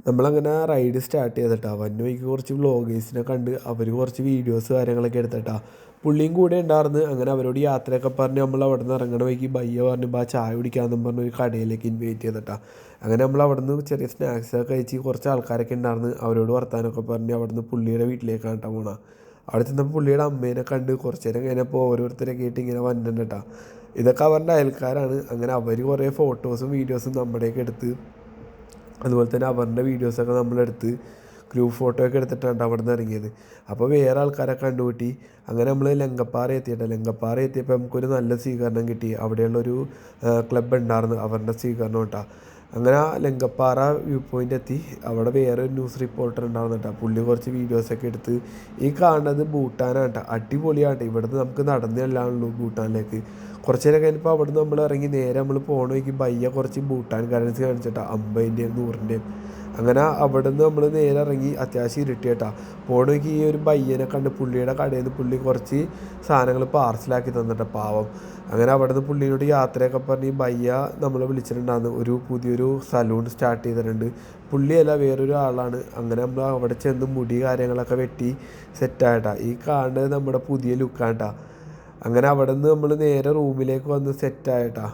നമ്മളങ്ങനെ ride start ചെയ്തിട്ടാ വന്ന വഴിക്ക് കുറച്ച് വ്ളോഗേഴ്സിനെ കണ്ട് അവർ കുറച്ച് വീഡിയോസ് കാര്യങ്ങളൊക്കെ എടുത്തിട്ടാ പുള്ളിയും കൂടെ ഉണ്ടായിരുന്നു. അങ്ങനെ അവരോട് യാത്രയൊക്കെ പറഞ്ഞ് നമ്മൾ അവിടെ നിന്ന് ഇറങ്ങണ വഴിക്ക് ബയ്യ പറഞ്ഞ് ചായ കുടിക്കാമെന്നും പറഞ്ഞ് ഒരു കടയിലേക്ക് ഇൻവൈറ്റ് ചെയ്തിട്ടാ. അങ്ങനെ നമ്മൾ അവിടെ നിന്ന് ചെറിയ സ്നാക്സൊക്കെ കഴിച്ച് കുറച്ച് ആൾക്കാരൊക്കെ ഉണ്ടായിരുന്നു. അവരോട് വർത്താനമൊക്കെ പറഞ്ഞ് അവിടെ നിന്ന് പുള്ളിയുടെ വീട്ടിലേക്കാണ് കേട്ടോ പോണത്. അവിടെ ചെന്നപ്പോൾ പുള്ളിയുടെ അമ്മേനെ കണ്ട് കുറച്ച് നേരം കഴിഞ്ഞപ്പോൾ ഓരോരുത്തരൊക്കെ ആയിട്ട് ഇങ്ങനെ വന്നിട്ടുണ്ട് കേട്ടോ. ഇതൊക്കെ അവരുടെ അയൽക്കാരാണ്. അങ്ങനെ അവർ കുറേ ഫോട്ടോസും വീഡിയോസും നമ്മുടെയൊക്കെ എടുത്ത്, അതുപോലെ തന്നെ അവരുടെ വീഡിയോസൊക്കെ നമ്മളെടുത്ത് ഗ്രൂപ്പ് ഫോട്ടോ ഒക്കെ എടുത്തിട്ടാണ് അവിടെ നിന്ന് ഇറങ്ങിയത്. അപ്പോൾ വേറെ ആൾക്കാരെ കണ്ടുകൂട്ടി. അങ്ങനെ നമ്മൾ ലങ്കപ്പാറ എത്തിയിട്ടാണ്. ലങ്കപ്പാറ എത്തിയപ്പോൾ നമുക്കൊരു നല്ല സ്വീകരണം കിട്ടി. അവിടെയുള്ളൊരു ക്ലബ്ബ് ഉണ്ടായിരുന്നു, അവരുടെ സ്വീകരണം കേട്ടോ. അങ്ങനെ ആ ലങ്കപ്പാറ വ്യൂ പോയിൻ്റ് എത്തി. അവിടെ വേറെ ഒരു ന്യൂസ് റിപ്പോർട്ടർ ഉണ്ടായിരുന്നു കേട്ടോ. പുള്ളി കുറച്ച് വീഡിയോസൊക്കെ എടുത്ത്. ഈ കാണുന്നത് ഭൂട്ടാനാണ് കേട്ടോ. അടിപൊളിയാണ്. ഇവിടുന്ന് നമുക്ക് നടന്നു ചെല്ലാനുള്ളൂ ഭൂട്ടാനിലേക്ക്. കുറച്ച് നേരം കഴിഞ്ഞപ്പോൾ അവിടെ നിന്ന് നമ്മൾ ഇറങ്ങി നേരെ നമ്മൾ പോകണ വഴിക്ക് ബയ്യ കുറച്ച് ഭൂട്ടാൻ കറൻസി കാണിച്ചിട്ടാണ് 50ൻ്റെയും 100ൻ്റെയും. അങ്ങനെ അവിടെ നിന്ന് നമ്മൾ നേരെ ഇറങ്ങി. അത്യാവശ്യം ഇരുട്ടിയേട്ടാ. പോകണ വഴിക്ക് ഈ ഒരു ബയ്യനെ കണ്ട് പുള്ളിയുടെ കടയിൽ നിന്ന് പുള്ളി കുറച്ച് സാധനങ്ങൾ പാർസലാക്കി തന്നിട്ട പാവം. അങ്ങനെ അവിടെ നിന്ന് പുള്ളിയോട് യാത്രയൊക്കെ പറഞ്ഞ് ബയ്യ നമ്മളെ വിളിച്ചിട്ടുണ്ടായിരുന്നു. ഒരു പുതിയൊരു സലൂൺ സ്റ്റാർട്ട് ചെയ്തിട്ടുണ്ട്. പുള്ളിയല്ല, വേറൊരു ആളാണ്. അങ്ങനെ നമ്മൾ അവിടെ ചെന്ന് മുടി കാര്യങ്ങളൊക്കെ വെട്ടി സെറ്റായിട്ടാ. ഈ കാണുന്നത് നമ്മുടെ പുതിയ ലുക്കാണ് കേട്ടോ. അങ്ങനെ അവിടെ നിന്ന് നമ്മൾ നേരെ റൂമിലേക്ക് വന്ന് സെറ്റായിട്ടാ.